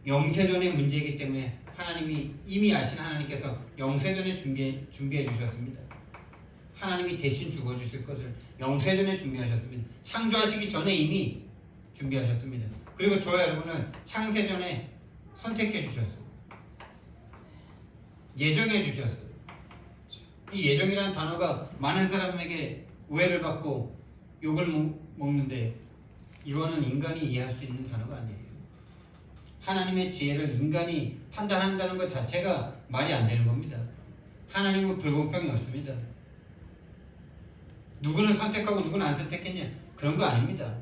영세전의 문제이기 때문에 하나님이 이미 아신 하나님께서 영세전에 준비해 주셨습니다. 하나님이 대신 죽어주실 것을 영세전에 준비하셨습니다. 창조하시기 전에 이미 준비하셨습니다. 그리고 저와 여러분을 창세전에 선택해 주셨어요. 예정해 주셨어요. 이 예정이라는 단어가 많은 사람에게 오해를 받고 욕을 먹는데 이거는 인간이 이해할 수 있는 단어가 아니에요. 하나님의 지혜를 인간이 판단한다는 것 자체가 말이 안 되는 겁니다. 하나님은 불공평이 없습니다. 누구는 선택하고 누구는 안 선택했냐? 그런 거 아닙니다.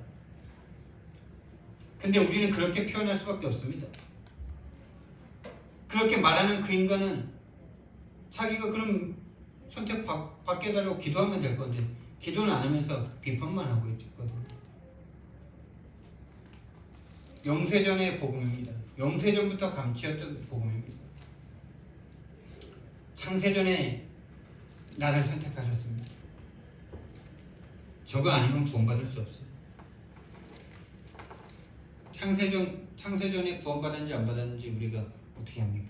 근데 우리는 그렇게 표현할 수밖에 없습니다. 그렇게 말하는 그 인간은 자기가 그럼 선택받게 해달라고 기도하면 될 건데 기도는 안 하면서 비판만 하고 있거든요. 영세전의 복음입니다. 영세전부터 감추었던 복음입니다. 창세전에 나를 선택하셨습니다. 저거 아니면 구원받을 수 없어요. 창세전에 구원받았는지 안 받았는지 우리가 어떻게 합니까?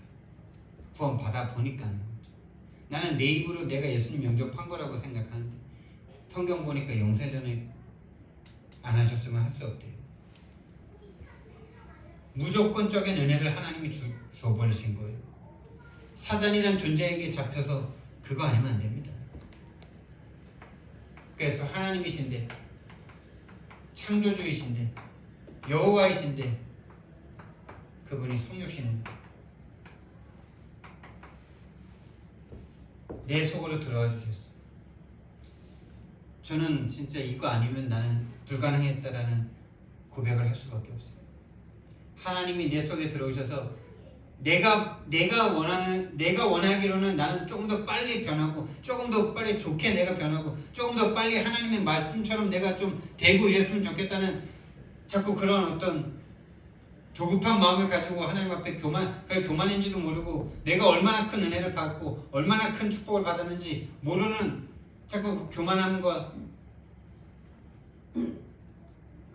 구원받아 보니까 하는 거죠. 나는 내 입으로 내가 예수님 영접한 거라고 생각하는데 성경 보니까 영세전에 안 하셨으면 할 수 없대요. 무조건적인 은혜를 하나님이 줘버리신 거예요. 사단이란 존재에게 잡혀서 그거 아니면 안 됩니다. 그래서 하나님이신데, 창조주이신데, 여호와이신데 그분이 성육신 내 속으로 들어와 주셨어. 저는 진짜 이거 아니면 나는 불가능했다라는 고백을 할 수밖에 없어요. 하나님이 내 속에 들어오셔서 내가 원하기로는 나는 조금 더 빨리 변하고, 조금 더 빨리 좋게 내가 변하고, 조금 더 빨리 하나님의 말씀처럼 내가 좀 되고 이랬으면 좋겠다는 자꾸 그런 어떤 조급한 마음을 가지고 하나님 앞에 교만인지도 모르고 내가 얼마나 큰 은혜를 받고 얼마나 큰 축복을 받았는지 모르는 자꾸 그 교만함과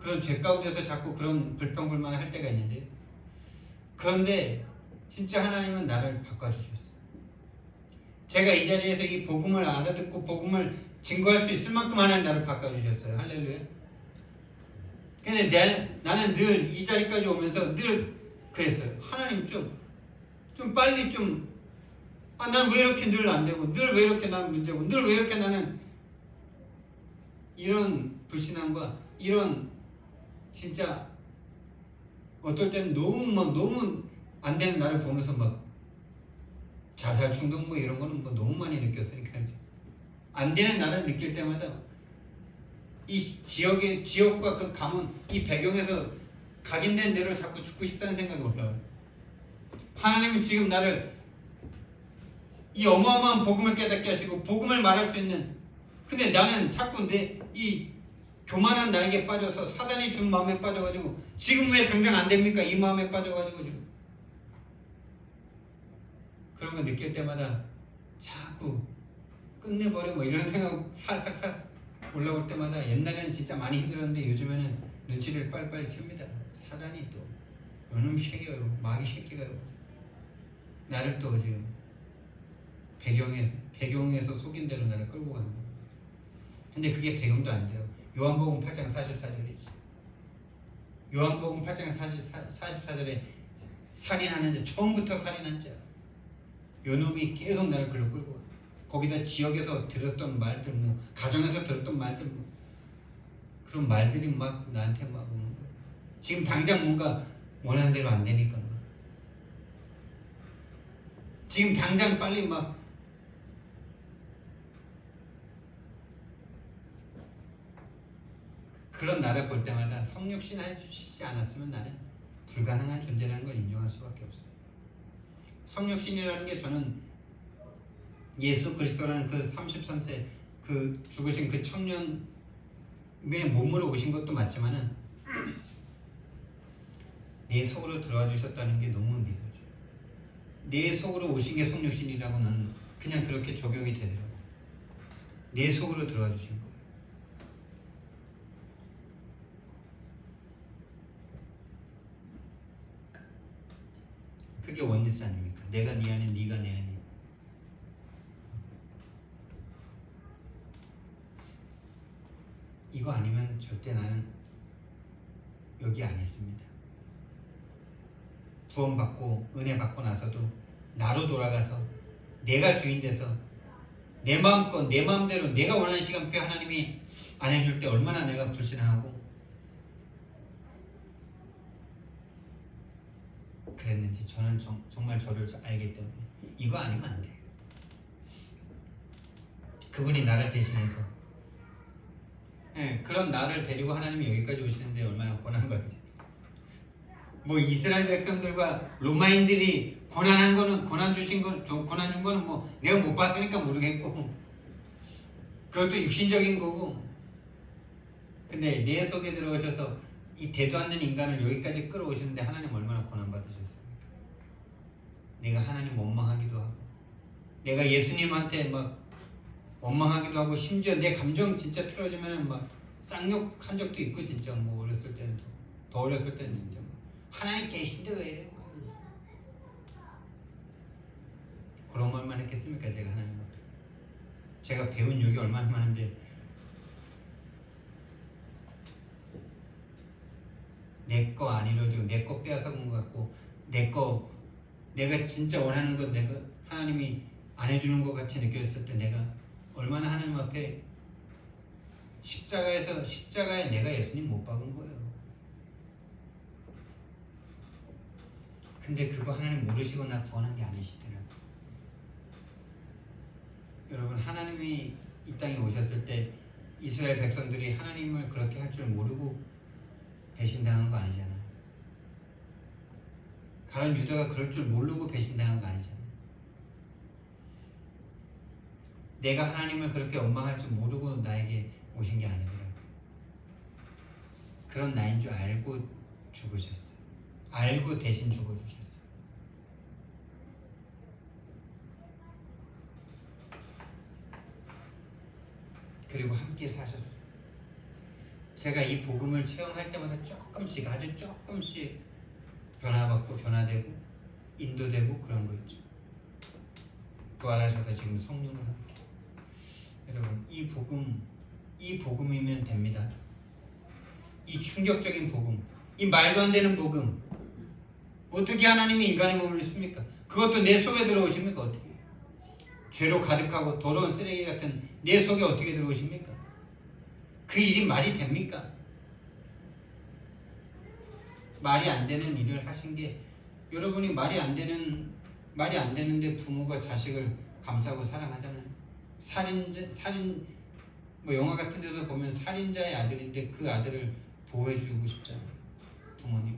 그런 죄 가운데서 자꾸 그런 불평불만을 할 때가 있는데요. 그런데 진짜 하나님은 나를 바꿔주셨어요. 제가 이 자리에서 이 복음을 알아듣고 복음을 증거할 수 있을 만큼 하나님 나를 바꿔주셨어요. 할렐루야. 근데 나는 늘 이 자리까지 오면서 늘 그랬어요. 하나님 좀 빨리 나는 왜 이렇게 늘 안 되고, 늘 왜 이렇게 나는 문제고, 늘 왜 이렇게 나는 이런 불신앙과 이런 진짜 어떨 때는 너무 안 되는 나를 보면서 막 자살 충동 뭐 이런 거는 뭐 너무 많이 느꼈으니까 이제 안 되는 나를 느낄 때마다 이 지역과 그 가문, 이 배경에서 각인된 대로 자꾸 죽고 싶다는 생각이 올라와요. 하나님은 지금 나를 이 어마어마한 복음을 깨닫게 하시고 복음을 말할 수 있는, 근데 나는 자꾸 이 교만한 나에게 빠져서 사단이 준 마음에 빠져가지고 지금 왜 당장 안 됩니까? 이 마음에 빠져가지고 지금 그런 거 느낄 때마다 자꾸 끝내버려 뭐 이런 생각 살싹 올라올 때마다, 옛날에는 진짜 많이 힘들었는데 요즘에는 눈치를 빨빨 챕니다. 사단이 또 요놈 새끼가요, 마귀 새끼가요, 나를 또 지금 배경에서 속인 대로 나를 끌고 가는 거예요. 근데 그게 배경도 아니더라고. 요한복음 8장 44절이지. 요한복음 8장 44절에 살인하는 자, 처음부터 살인한 자, 요놈이 계속 나를 끌고 가. 거기다 지역에서 들었던 말들, 뭐 가정에서 들었던 말들, 뭐 그런 말들이 막 나한테 막 오는 거야. 지금 당장 뭔가 원하는 대로 안 되니까 막. 지금 당장 빨리 막 그런 나를 볼 때마다 성육신 해주시지 않았으면 나는 불가능한 존재라는 걸 인정할 수밖에 없어요. 성육신이라는 게 저는 예수 그리스도라는 그 33세 그 죽으신 그 청년의 몸으로 오신 것도 맞지만은 내 속으로 들어와 주셨다는 게 너무 믿어져요. 내 속으로 오신 게 성육신이라고는 그냥 그렇게 적용이 되더라고요. 내 속으로 들어와 주신 거예요. 그게 원리스 아닙니까? 내가 네 안에, 네가 내 안에. 이거 아니면 절대 나는 여기 안 있습니다. 구원받고 은혜 받고 나서도 나로 돌아가서 내가 주인 돼서 내 마음껏 내 마음대로 내가 원하는 시간표에 하나님이 안 해줄 때 얼마나 내가 불신하고 그랬는지 저는 정말 저를 알기 때문에 이거 아니면 안 돼요. 그분이 나를 대신해서 그런 나를 데리고 하나님이 여기까지 오시는데 얼마나 고난받으지. 뭐 이스라엘 백성들과 로마인들이 고난 준 거는 뭐 내가 못 봤으니까 모르겠고 그것도 육신적인 거고, 근데 내 속에 들어오셔서 이 되도 않는 인간을 여기까지 끌어오시는데 하나님 얼마나 고난받으셨습니까? 내가 하나님 원망하기도 하고 내가 예수님한테 막 원망하기도 하고 심지어 내 감정 진짜 틀어지면 막 쌍욕한 적도 있고, 진짜 뭐 어렸을 때는 더 어렸을 때는 진짜 하나님 계신데 왜 이래 그런 말만 했겠습니까? 제가 하나님 앞에 제가 배운 욕이 얼마나 많은데 내 거 안 이루어지고 내 거 빼앗아간 것 같고 내가 진짜 원하는 것 내가 하나님이 안 해주는 것 같이 느껴졌을 때 내가 얼마나 하나님 앞에 십자가에 내가 예수님 못 박은 거예요. 근데 그거 하나님 모르시고 나 구원한 게 아니시더라고요. 여러분, 하나님이 이 땅에 오셨을 때 이스라엘 백성들이 하나님을 그렇게 할 줄 모르고 배신당한 거 아니잖아요. 가룟 유다가 그럴 줄 모르고 배신당한 거 아니잖아요. 내가 하나님을 그렇게 원망할 줄 모르고 나에게 오신 게 아니더라고요. 그런 나인 줄 알고 죽으셨어요. 알고 대신 죽어주셨어요. 그리고 함께 사셨어요. 제가 이 복음을 체험할 때마다 조금씩, 아주 조금씩 변화받고 변화되고 인도되고 그런 거 있죠. 부활하셔서 지금 성령을 함께. 여러분, 이 복음이면 됩니다. 이 충격적인 복음, 이 말도 안 되는 복음, 어떻게 하나님이 인간의 몸을 입습니까? 그것도 내 속에 들어오십니까? 어떻게? 죄로 가득하고 더러운 쓰레기 같은 내 속에 어떻게 들어오십니까? 그 일이 말이 됩니까? 말이 안 되는 일을 하신 게, 여러분이 말이 안 되는데 부모가 자식을 감싸고 사랑하잖아요. 살인 뭐 영화 같은 데서 보면 살인자의 아들인데 그 아들을 보호해주고 싶잖아요. 부모님.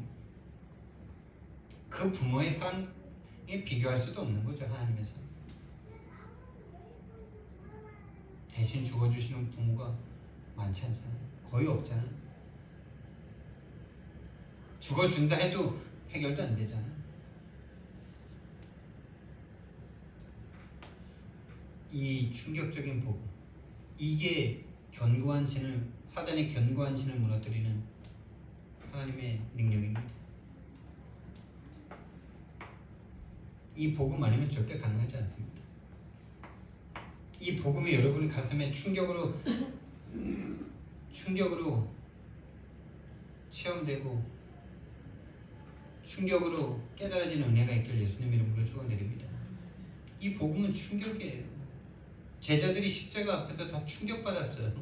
그 부모의 사랑에 비교할 수도 없는 거죠. 하나님의 사랑. 대신 죽어주시는 부모가 많지 않잖아요. 거의 없잖아요. 죽어준다 해도 해결도 안 되잖아요. 이 충격적인 복음, 이게 사단의 견고한 진을 무너뜨리는 하나님의 능력입니다. 이 복음 아니면 절대 가능하지 않습니다. 이 복음이 여러분 가슴에 충격으로 체험되고 충격으로 깨달아지는 은혜가 있길 예수님 이름으로 축원드립니다. 이 복음은 충격이에요. 제자들이 십자가 앞에서 다 충격받았어요.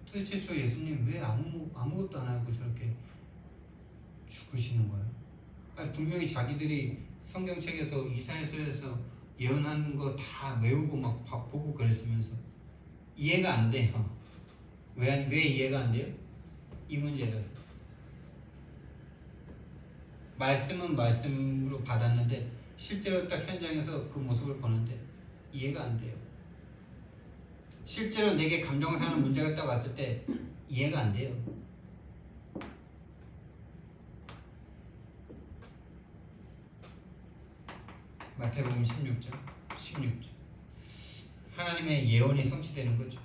도대체 저 예수님 왜 아무것도 안 하고 저렇게 죽으시는 거예요? 아니, 분명히 자기들이 성경책에서 이사야서에서 예언한 거 다 외우고 막 보고 그랬으면서 이해가 안 돼요. 왜 이해가 안 돼요? 이 문제라서. 말씀은 말씀으로 받았는데 실제로 딱 현장에서 그 모습을 보는데 이해가 안 돼요. 실제로 내게 감정상하는 문제가 딱 왔을 때 이해가 안 돼요. 마태복음 16장 하나님의 예언이 성취되는 거죠.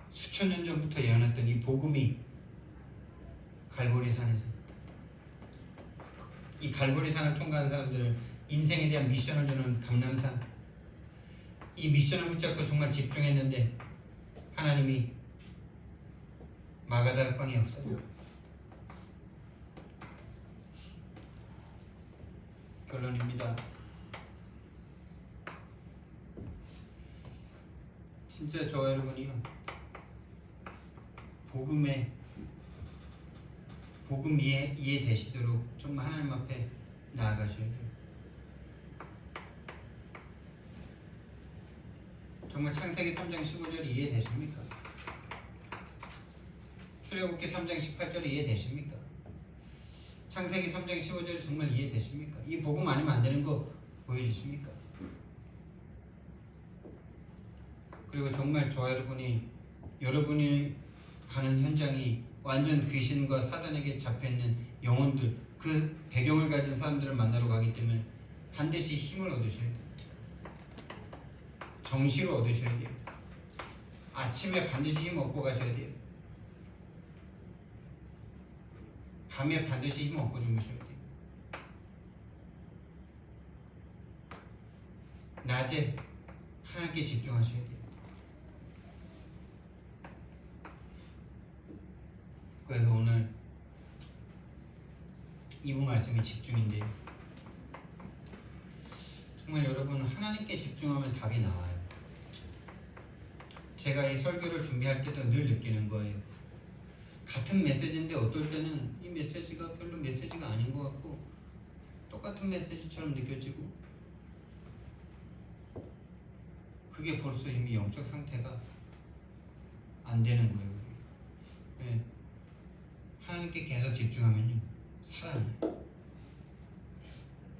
수천 년 전부터 예언했던 이 복음이 갈보리산에서, 이 갈보리산을 통과한 사람들을 인생에 대한 미션을 주는 감람산, 이 미션을 붙잡고 정말 집중했는데 하나님이 마가다락방의 역사예요. 결론입니다. 진짜 저와 여러분이요, 복음 이해되시도록 정말 하나님 앞에 나아가셔야 돼요. 정말 창세기 3장 15절 이해되십니까? 출애굽기 3장 18절 이해되십니까? 창세기 3장 15절 정말 이해되십니까? 이 복음 아니면 안 되는 거 보여주십니까? 그리고 정말 저와 여러분이 가는 현장이 완전 귀신과 사단에게 잡혀있는 영혼들, 그 배경을 가진 사람들을 만나러 가기 때문에 반드시 힘을 얻으셔야 돼요. 정신을 얻으셔야 돼요. 아침에 반드시 힘 얻고 가셔야 돼요. 밤에 반드시 힘 얻고 주무셔야 돼요. 낮에 하나님께 집중하셔야 돼요. 그래서 오늘 이부 말씀이 집중인데요. 정말 여러분, 하나님께 집중하면 답이 나와요. 제가 이 설교를 준비할 때도 늘 느끼는 거예요. 같은 메시지인데 어떨 때는 이 메시지가 별로 메시지가 아닌 것 같고 똑같은 메시지처럼 느껴지고, 그게 벌써 이미 영적 상태가 안 되는 거예요. 네. 하나님께 계속 집중하면요 살아나요.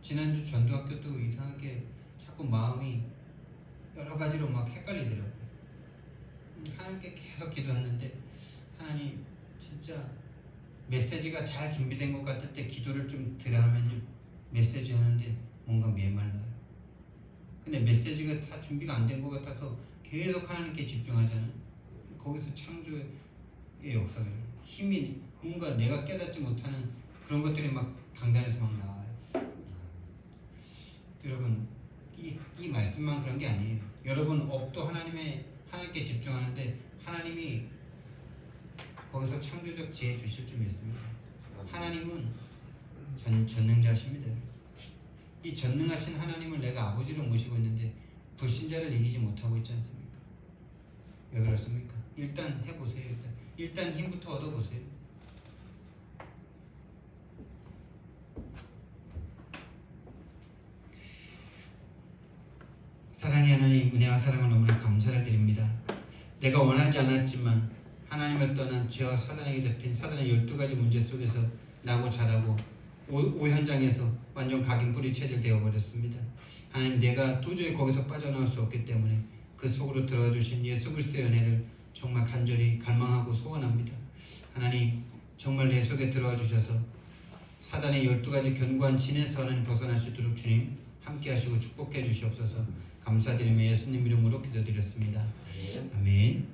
지난주 전도학교도 이상하게 자꾸 마음이 여러 가지로 막 헷갈리더라고요. 하나님께 계속 기도했는데 하나님 진짜 메시지가 잘 준비된 것 같을 때 기도를 좀 덜 하면요 메시지 하는데 뭔가 메말라요. 근데 메시지가 다 준비가 안 된 것 같아서 계속 하나님께 집중하잖아요. 거기서 창조의 역사가 힘이 뭔가 내가 깨닫지 못하는 그런 것들이 막 강단에서 막 나와요. 여러분 이 말씀만 그런 게 아니에요. 여러분 업도 하나님께 집중하는데 하나님이 거기서 창조적 지혜 주실 줄 믿습니다. 하나님은 전능자십니다. 이 전능하신 하나님을 내가 아버지로 모시고 있는데 불신자를 이기지 못하고 있지 않습니까? 왜 그렇습니까? 일단 해보세요. 일단 힘부터 얻어보세요. 사랑의 하나님, 은혜와 사랑을 너무나 감사를 드립니다. 내가 원하지 않았지만 하나님을 떠난 죄와 사단에게 잡힌 사단의 12가지 문제 속에서 나고 자라고 오현장에서 완전 각인 뿌리 체질되어 버렸습니다. 하나님, 내가 도저히 거기서 빠져나올 수 없기 때문에 그 속으로 들어와 주신 예수 그리스도의 은혜를 정말 간절히 갈망하고 소원합니다. 하나님, 정말 내 속에 들어와 주셔서 사단의 12가지 견고한 진에서 하나님 벗어날 수 있도록 주님 함께 하시고 축복해 주시옵소서. 감사드리며 예수님 이름으로 기도드렸습니다. 아멘.